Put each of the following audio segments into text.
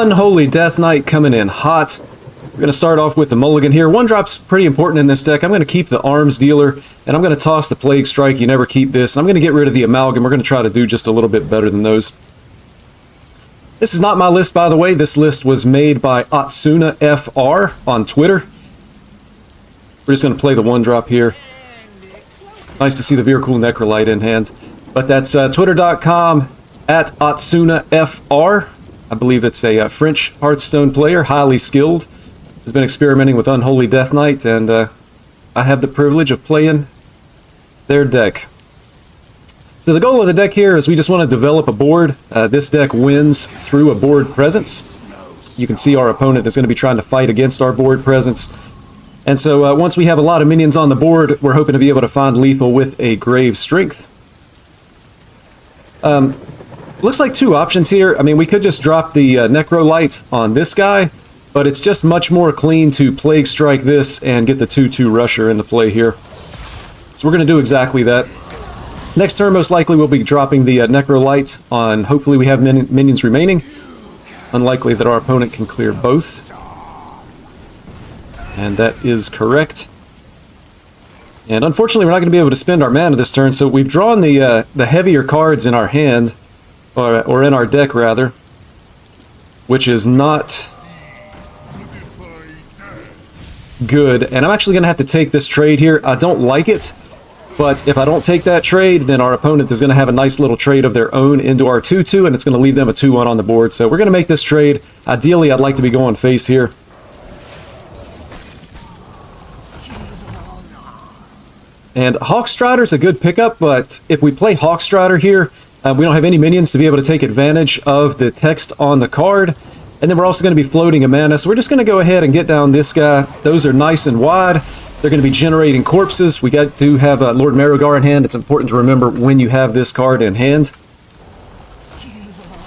Unholy Death Knight coming in hot. We're going to start off with the mulligan here. One drop's pretty important in this deck. I'm going to keep the Arms Dealer, and I'm going to toss the Plague Strike. You never keep this. And I'm going to get rid of the Amalgam. We're going to try to do just a little bit better than those. This is not my list, by the way. This list was made by Otsuna FR on Twitter. We're just going to play the one drop here. Nice to see the Veercool Necrolite in hand. But that's twitter.com at Otsuna FR. I believe it's a French Hearthstone player, highly skilled. Has been experimenting with Unholy Death Knight, and I have the privilege of playing their deck. So the goal of the deck here is we just want to develop a board. This deck wins through a board presence. You can see our opponent is going to be trying to fight against our board presence. And so once we have a lot of minions on the board, we're hoping to be able to find lethal with a Grave Strength. Looks like two options here. I mean, we could just drop the Necrolite on this guy, but it's just much more clean to Plague Strike this and get the 2/2 Rusher into play here. So we're going to do exactly that. Next turn, most likely, we'll be dropping the Necrolite on, hopefully we have minions remaining. Unlikely that our opponent can clear both. And that is correct. And unfortunately, we're not going to be able to spend our mana this turn, so we've drawn the heavier cards in our hand, or in our deck, rather, which is not good. And I'm actually going to have to take this trade here. I don't like it, but if I don't take that trade, then our opponent is going to have a nice little trade of their own into our 2/2, and it's going to leave them a 2/1 on the board. So we're going to make this trade. Ideally, I'd like to be going face here. And Hawkstrider's a good pickup, but if we play Hawkstrider here, we don't have any minions to be able to take advantage of the text on the card. And then we're also going to be floating a mana, so we're just going to go ahead and get down this guy. Those are nice and wide. They're going to be generating corpses. We do have Lord Marogar in hand. It's important to remember when you have this card in hand.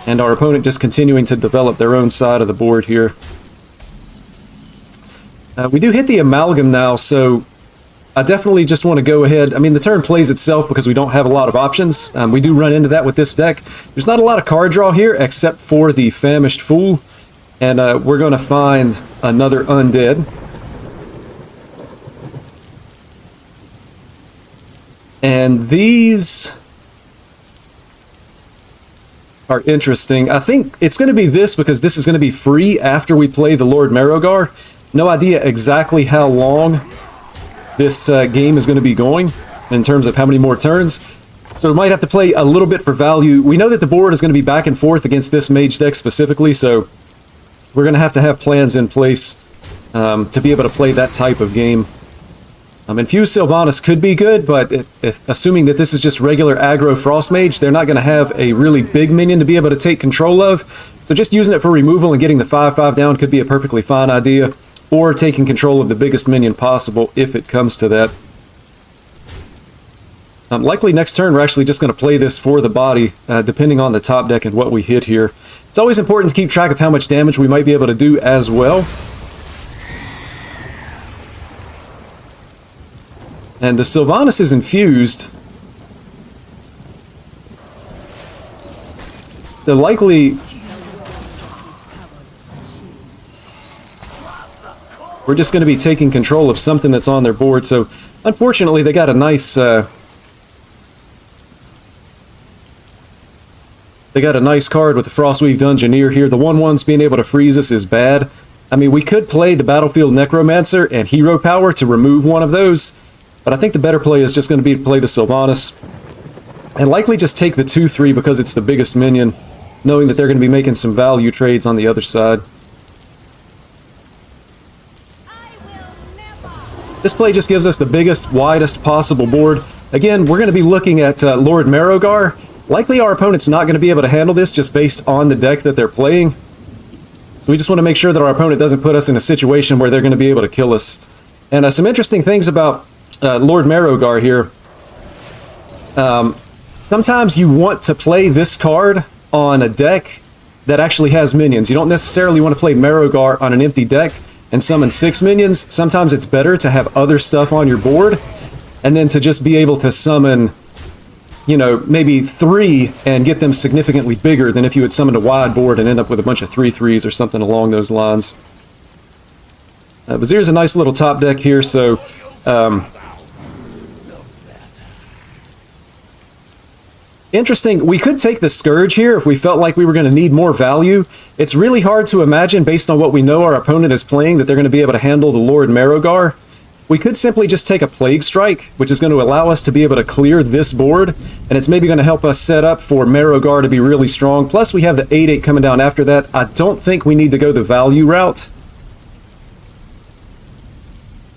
And our opponent just continuing to develop their own side of the board here. We do hit the Amalgam now, so I definitely just want to go ahead. I mean, the turn plays itself because we don't have a lot of options. We do run into that with this deck. There's not a lot of card draw here except for the Famished Fool. And we're going to find another Undead. And these are interesting. I think it's going to be this because this is going to be free after we play the Lord Marogar. No idea exactly how long this game is going to be going in terms of how many more turns. So we might have to play a little bit for value. We know that the board is going to be back and forth against this mage deck specifically, so we're going to have plans in place to be able to play that type of game. Infused Sylvanas could be good, but assuming that this is just regular aggro Frost Mage, they're not going to have a really big minion to be able to take control of. So just using it for removal and getting the 5/5 down could be a perfectly fine idea. Or taking control of the biggest minion possible if it comes to that. Likely next turn we're actually just going to play this for the body, depending on the top deck and what we hit here. It's always important to keep track of how much damage we might be able to do as well. And the Sylvanas is infused. So likely we're just going to be taking control of something that's on their board. So, unfortunately, they got a nice card with the Frostweave Dungeoneer here. The 1/1's being able to freeze us is bad. I mean, we could play the Battlefield Necromancer and Hero Power to remove one of those, but I think the better play is just going to be to play the Sylvanas and likely just take the 2/3 because it's the biggest minion, knowing that they're going to be making some value trades on the other side. This play just gives us the biggest, widest possible board. Again, we're going to be looking at Lord Marogar. Likely our opponent's not going to be able to handle this just based on the deck that they're playing. So we just want to make sure that our opponent doesn't put us in a situation where they're going to be able to kill us. And some interesting things about Lord Marogar here. Sometimes you want to play this card on a deck that actually has minions. You don't necessarily want to play Marogar on an empty deck and summon 6 minions. Sometimes it's better to have other stuff on your board and then to just be able to summon you know, maybe 3 and get them significantly bigger than if you had summoned a wide board and end up with a bunch of 3/3s or something along those lines. Vizier's a nice little top deck here, so interesting. We could take the Scourge here if we felt like we were going to need more value. It's really hard to imagine, based on what we know our opponent is playing, that they're going to be able to handle the Lord Marrowgar. We could simply just take a Plague Strike, which is going to allow us to be able to clear this board, and it's maybe going to help us set up for Marrowgar to be really strong. Plus, we have the 8/8 coming down after that. I don't think we need to go the value route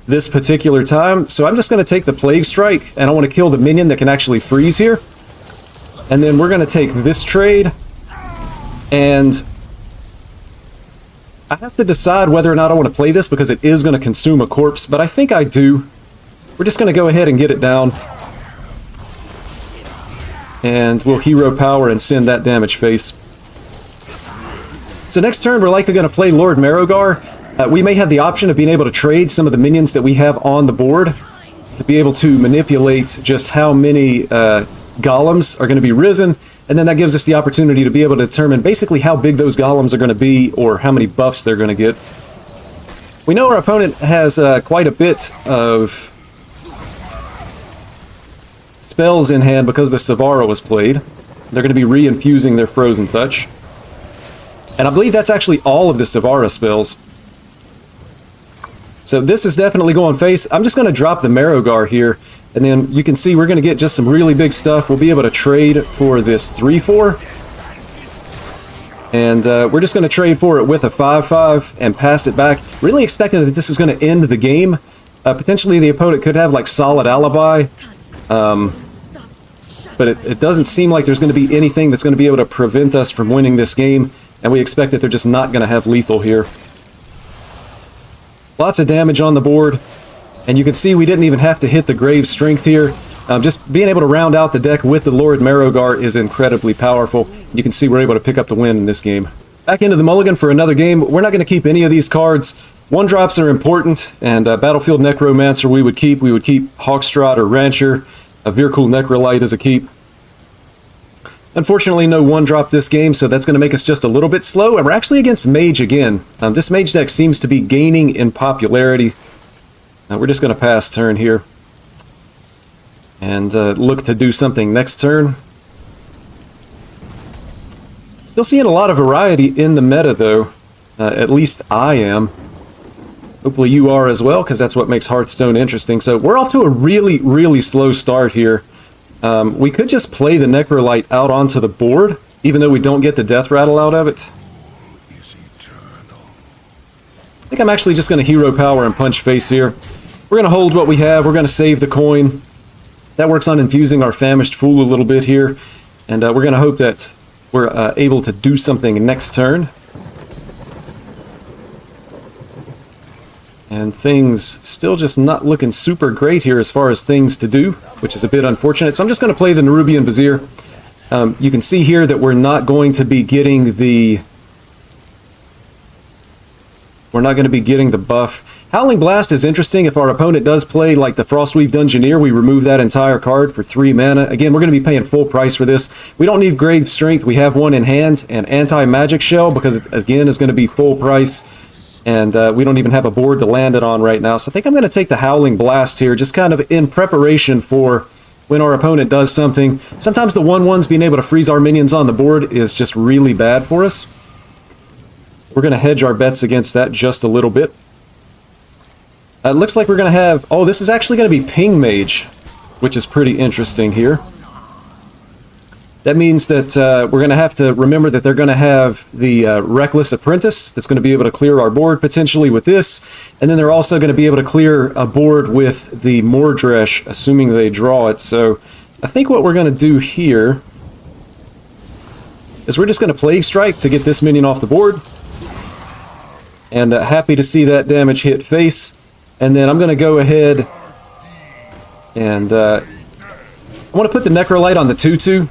this particular time, so I'm just going to take the Plague Strike, and I want to kill the minion that can actually freeze here. And then we're going to take this trade, and I have to decide whether or not I want to play this because it is going to consume a corpse, but I think I do. We're just going to go ahead and get it down. And we'll hero power and send that damage face. So next turn, we're likely going to play Lord Marrowgar. We may have the option of being able to trade some of the minions that we have on the board to be able to manipulate just how many golems are going to be risen, and then that gives us the opportunity to be able to determine basically how big those golems are going to be or how many buffs they're going to get. We know our opponent has quite a bit of spells in hand because the Savara was played. They're going to be re-infusing their Frozen Touch. And I believe that's actually all of the Savara spells. So this is definitely going face. I'm just going to drop the Marrowgar here, and then you can see we're going to get just some really big stuff. We'll be able to trade for this 3/4. And we're just going to trade for it with a 5/5 and pass it back. Really expecting that this is going to end the game. Potentially the opponent could have like solid alibi. But it doesn't seem like there's going to be anything that's going to be able to prevent us from winning this game. And we expect that they're just not going to have lethal here. Lots of damage on the board. And you can see we didn't even have to hit the Grave Strength here. Just being able to round out the deck with the Lord Marrowgar is incredibly powerful. You can see we're able to pick up the win in this game. Back into the mulligan for another game. We're not going to keep any of these cards. 1-drops are important, and Battlefield Necromancer we would keep. We would keep Hawkstrot or Rancher. A Virkul Necrolite is a keep. Unfortunately, no 1-drop this game, so that's going to make us just a little bit slow. And we're actually against Mage again. This Mage deck seems to be gaining in popularity. We're just going to pass turn here. And look to do something next turn. Still seeing a lot of variety in the meta, though. At least I am. Hopefully you are as well, because that's what makes Hearthstone interesting. So we're off to a really, really slow start here. We could just play the Necrolite out onto the board, even though we don't get the Death Rattle out of it. I think I'm actually just going to hero power and punch face here. We're going to hold what we have. We're going to save the coin. That works on infusing our Famished Fool a little bit here. And we're going to hope that we're able to do something next turn. And things still just not looking super great here as far as things to do, which is a bit unfortunate. So I'm just going to play the Nerubian Vizier. You can see here that we're not going to be getting the... We're not going to be getting the buff. Howling Blast is interesting. If our opponent does play like the Frostweave Dungeoneer, we remove that entire card for 3 mana. Again, we're going to be paying full price for this. We don't need Grave Strength. We have one in hand. And Anti-Magic Shell, because it, again, is going to be full price. And we don't even have a board to land it on right now. So I think I'm going to take the Howling Blast here, just kind of in preparation for when our opponent does something. Sometimes the 1/1s being able to freeze our minions on the board is just really bad for us. We're going to hedge our bets against that just a little bit. It looks like we're going to have... Oh, this is actually going to be Ping Mage, which is pretty interesting here. That means that we're going to have to remember that they're going to have the Reckless Apprentice that's going to be able to clear our board potentially with this. And then they're also going to be able to clear a board with the Mordresh, assuming they draw it. So I think what we're going to do here is we're just going to Plague Strike to get this minion off the board. And happy to see that damage hit face. And then I'm going to go ahead and I want to put the Necrolite on the 2/2.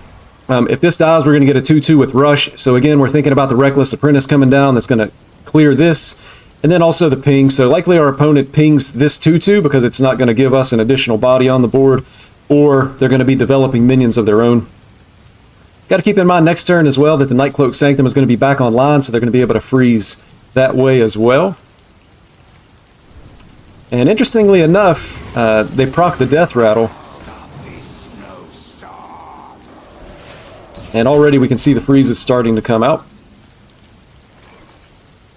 If this dies, we're going to get a 2/2 with Rush. So again, we're thinking about the Reckless Apprentice coming down. That's going to clear this. And then also the ping. So likely our opponent pings this 2/2 because it's not going to give us an additional body on the board. or they're going to be developing minions of their own. Got to keep in mind next turn as well that the Nightcloak Sanctum is going to be back online, so they're going to be able to freeze that way as well. And interestingly enough, they proc the Death Rattle. And already we can see the freezes starting to come out.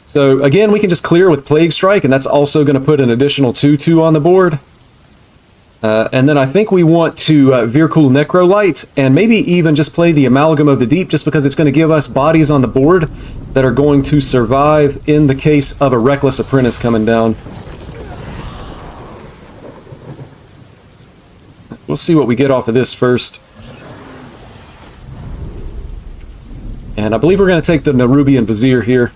So again, we can just clear with Plague Strike, and that's also going to put an additional 2/2 on the board. And then I think we want to Virkul Necrolite, and maybe even just play the Amalgam of the Deep, just because it's going to give us bodies on the board that are going to survive in the case of a Reckless Apprentice coming down. We'll see what we get off of this first. And I believe we're going to take the Nerubian Vizier here.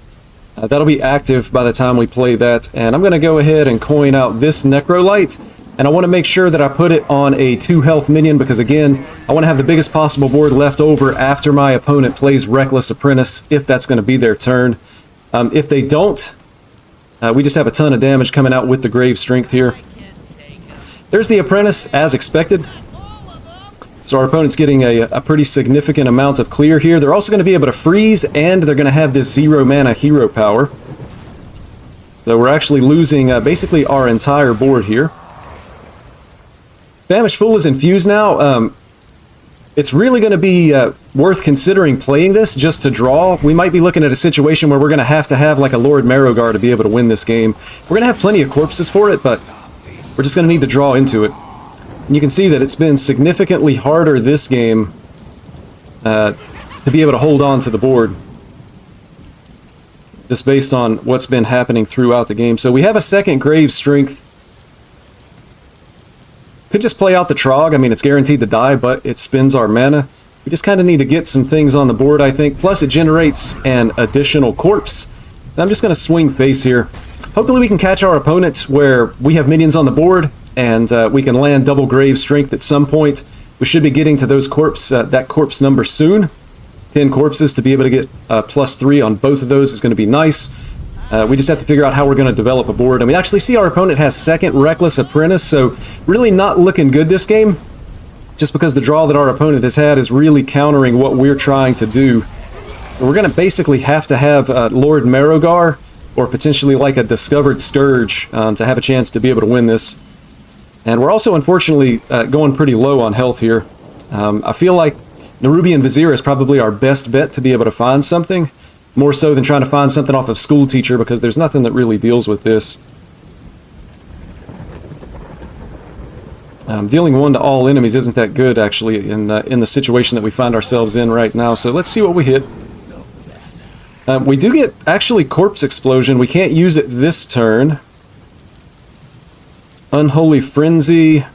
That'll be active by the time we play that. And I'm going to go ahead and coin out this Necrolite. And I want to make sure that I put it on a 2 health minion, because again, I want to have the biggest possible board left over after my opponent plays Reckless Apprentice, if that's going to be their turn. If they don't, we just have a ton of damage coming out with the Grave Strength here. There's the Apprentice, as expected. So our opponent's getting a pretty significant amount of clear here. They're also going to be able to freeze, and they're going to have this 0 mana hero power. So we're actually losing basically our entire board here. Famished Fool is infused now. It's really going to be worth considering playing this just to draw. We might be looking at a situation where we're going to have like a Lord Marrowgar to be able to win this game. We're going to have plenty of corpses for it, but we're just going to need to draw into it. And you can see that it's been significantly harder this game to be able to hold on to the board, just based on what's been happening throughout the game. So we have a second Grave Strength. Could just play out the Trog. I mean, it's guaranteed to die, but it spends our mana. We just kind of need to get some things on the board, I think. Plus, it generates an additional corpse. And I'm just going to swing face here. Hopefully we can catch our opponent where we have minions on the board, and we can land double Grave Strength at some point. We should be getting to those that corpse number soon. 10 corpses to be able to get +3 on both of those is going to be nice. We just have to figure out how we're going to develop a board. And we actually see our opponent has second Reckless Apprentice, so really not looking good this game, just because the draw that our opponent has had is really countering what we're trying to do. So we're going to basically have to have Lord Marrowgar, or potentially like a Discovered Scourge, to have a chance to be able to win this. And we're also, unfortunately, going pretty low on health here. I feel like Nerubian Vizier is probably our best bet to be able to find something, more so than trying to find something off of School Teacher, because there's nothing that really deals with this. Dealing 1 to all enemies isn't that good, actually, in the situation that we find ourselves in right now. So let's see what we hit. We do get, actually, Corpse Explosion. We can't use it this turn. Unholy Frenzy.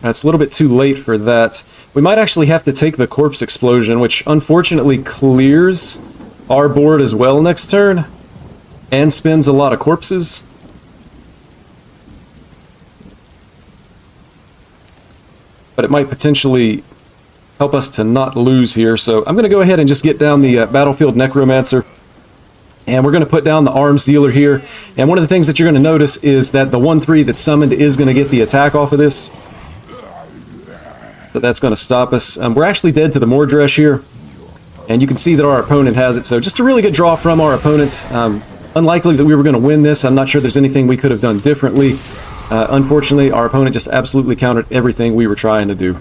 It's a little bit too late for that. We might actually have to take the Corpse Explosion, which unfortunately clears our board as well next turn, and spends a lot of corpses. But it might potentially help us to not lose here, so I'm going to go ahead and just get down the Battlefield Necromancer. And we're going to put down the Arms Dealer here. And one of the things that you're going to notice is that the 1/3 that's summoned is going to get the attack off of this. So that's going to stop us. We're actually dead to the Mordresh here. And you can see that our opponent has it. So just a really good draw from our opponent. Unlikely that we were going to win this. I'm not sure there's anything we could have done differently. Unfortunately, our opponent just absolutely countered everything we were trying to do.